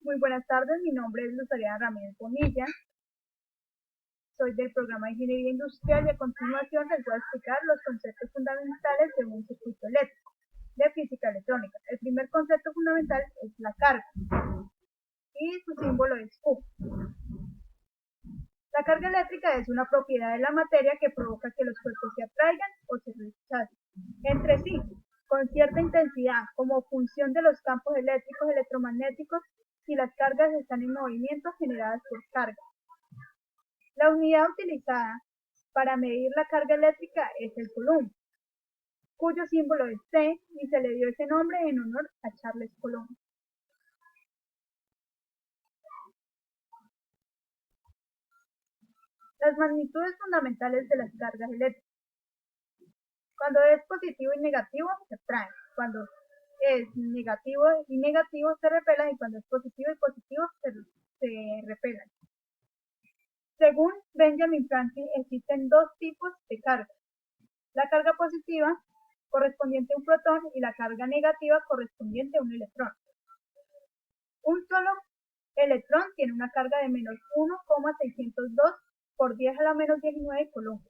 Muy buenas tardes, mi nombre es Luz Ariana Ramírez Bonilla, soy del programa de Ingeniería Industrial y a continuación les voy a explicar los conceptos fundamentales de un circuito eléctrico de física electrónica. El primer concepto fundamental es la carga y su símbolo es Q. La carga eléctrica es una propiedad de la materia que provoca que los cuerpos se atraigan o se rechacen entre sí con cierta intensidad como función de los campos eléctricos electromagnéticos si las cargas están en movimiento generadas por carga. La unidad utilizada para medir la carga eléctrica es el coulomb, cuyo símbolo es C y se le dio ese nombre en honor a Charles Coulomb. Las magnitudes fundamentales de las cargas eléctricas. Cuando es positivo y negativo se atraen, cuando es negativo y negativo se repelan y cuando es positivo y positivo se repelan. Según Benjamin Franklin, existen dos tipos de carga: la carga positiva, correspondiente a un protón, y la carga negativa, correspondiente a un electrón. Un solo electrón tiene una carga de menos 1,602 por 10 a la menos 19 coulombs.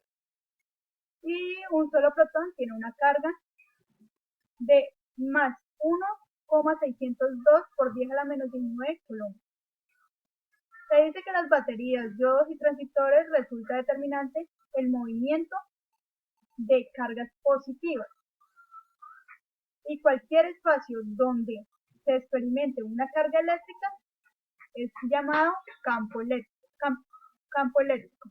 Y un solo protón tiene una carga de más 1,602 por 10 a la menos 19 coulombs. Se dice que las baterías, diodos y transistores resulta determinante el movimiento de cargas positivas. Y cualquier espacio donde se experimente una carga eléctrica es llamado campo eléctrico.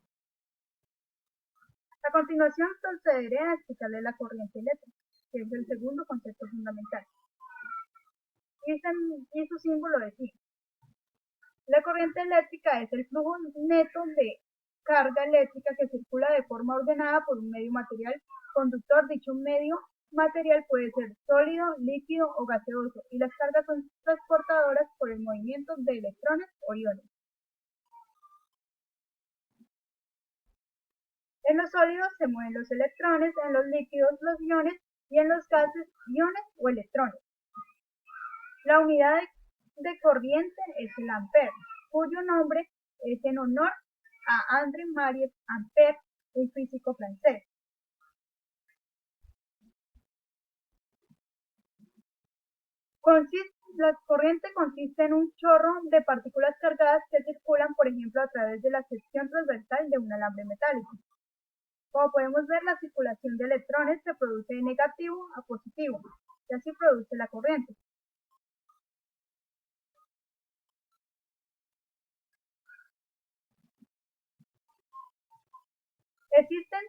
A continuación procederé a explicarle la corriente eléctrica, que es el segundo concepto fundamental. Y su símbolo es I. La corriente eléctrica es el flujo neto de carga eléctrica que circula de forma ordenada por un medio material conductor. Dicho medio material puede ser sólido, líquido o gaseoso, y las cargas son transportadoras por el movimiento de electrones o iones. En los sólidos se mueven los electrones, en los líquidos los iones y en los gases iones o electrones. La unidad de corriente es el ampere, cuyo nombre es en honor a André-Marie Ampère, un físico francés. La corriente consiste en un chorro de partículas cargadas que circulan, por ejemplo, a través de la sección transversal de un alambre metálico. Como podemos ver, la circulación de electrones se produce de negativo a positivo, y así produce la corriente. Existen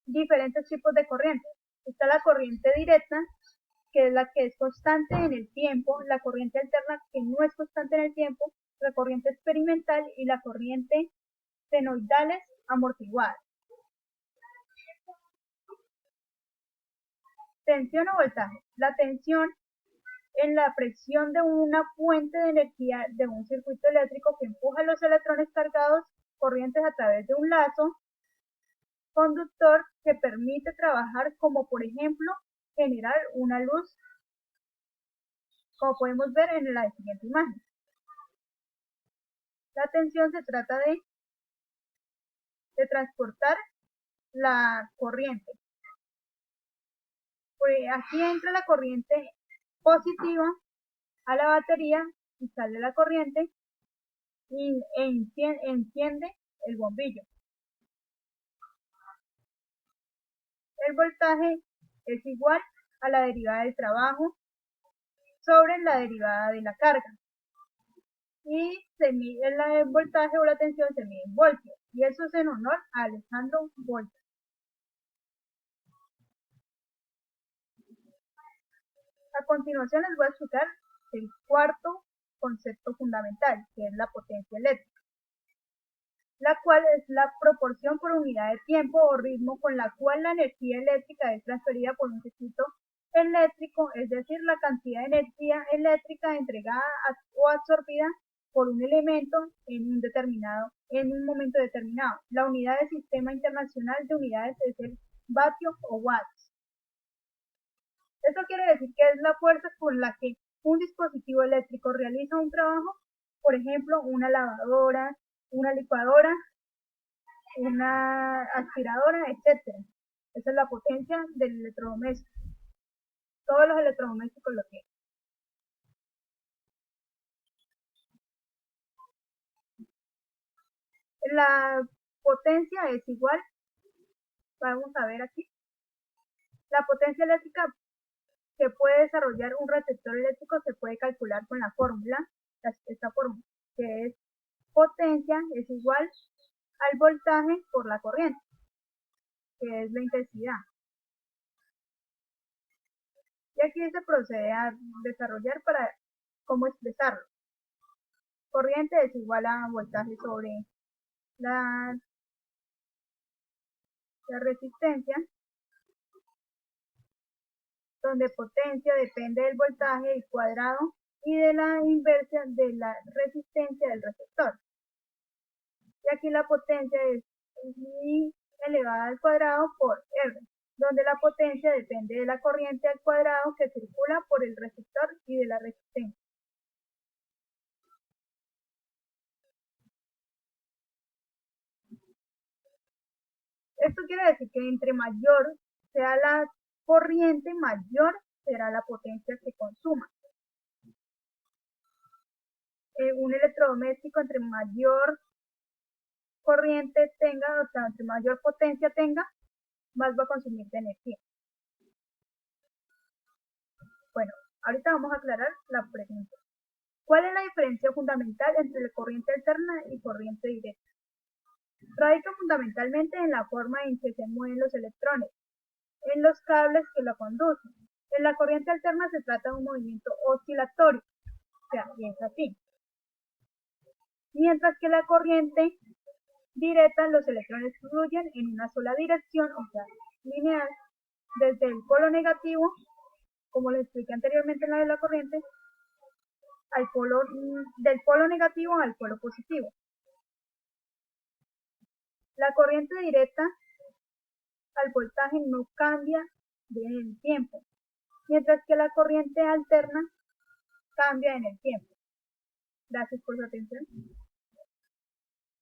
diferentes tipos de corriente. Está la corriente directa, que es la que es constante en el tiempo, la corriente alterna, que no es constante en el tiempo, la corriente experimental y la corriente senoidales amortiguadas. Tensión o voltaje. La tensión en la presión de una fuente de energía de un circuito eléctrico que empuja los electrones cargados corrientes a través de un lazo conductor que permite trabajar, como por ejemplo generar una luz, como podemos ver en la siguiente imagen. La tensión se trata de transportar la corriente. Pues aquí entra la corriente positiva a la batería y sale la corriente y enciende el bombillo. El voltaje es igual a la derivada del trabajo sobre la derivada de la carga. Y se mide el voltaje o la tensión se mide en voltios. Y eso es en honor a Alessandro Volta. A continuación les voy a explicar el cuarto concepto fundamental, que es la potencia eléctrica, la cual es la proporción por unidad de tiempo o ritmo con la cual la energía eléctrica es transferida por un circuito eléctrico, es decir, la cantidad de energía eléctrica entregada o absorbida por un elemento en un momento determinado. La unidad del Sistema Internacional de Unidades es el vatio o watts. Esto quiere decir que es la fuerza con la que un dispositivo eléctrico realiza un trabajo, por ejemplo, una lavadora, una licuadora, una aspiradora, etcétera. Esa es la potencia del electrodoméstico. Todos los electrodomésticos lo tienen. La potencia es igual, vamos a ver aquí, la potencia eléctrica que puede desarrollar un receptor eléctrico se puede calcular con la fórmula, esta fórmula, que es potencia es igual al voltaje por la corriente, que es la intensidad. Y aquí se procede a desarrollar para cómo expresarlo. Corriente es igual a voltaje sobre la resistencia, donde potencia depende del voltaje y cuadrado y de la inversa de la resistencia del receptor. Y aquí la potencia es I elevada al cuadrado por R, donde la potencia depende de la corriente al cuadrado que circula por el receptor y de la resistencia. Esto quiere decir que entre mayor sea la corriente, mayor será la potencia que consuma. Un electrodoméstico entre mayor corriente tenga, o sea, entre mayor potencia tenga, más va a consumir de energía. Bueno, ahorita vamos a aclarar la pregunta. ¿Cuál es la diferencia fundamental entre la corriente alterna y corriente directa? Radica fundamentalmente en la forma en que se mueven los electrones, en los cables que la conducen. En la corriente alterna se trata de un movimiento oscilatorio, o sea, es así. Mientras que la corriente directa, los electrones fluyen en una sola dirección, o sea, lineal, desde el polo negativo, como lo expliqué anteriormente en la de la corriente, del polo negativo al polo positivo. La corriente directa al voltaje no cambia en el tiempo, mientras que la corriente alterna cambia en el tiempo. Gracias por su atención.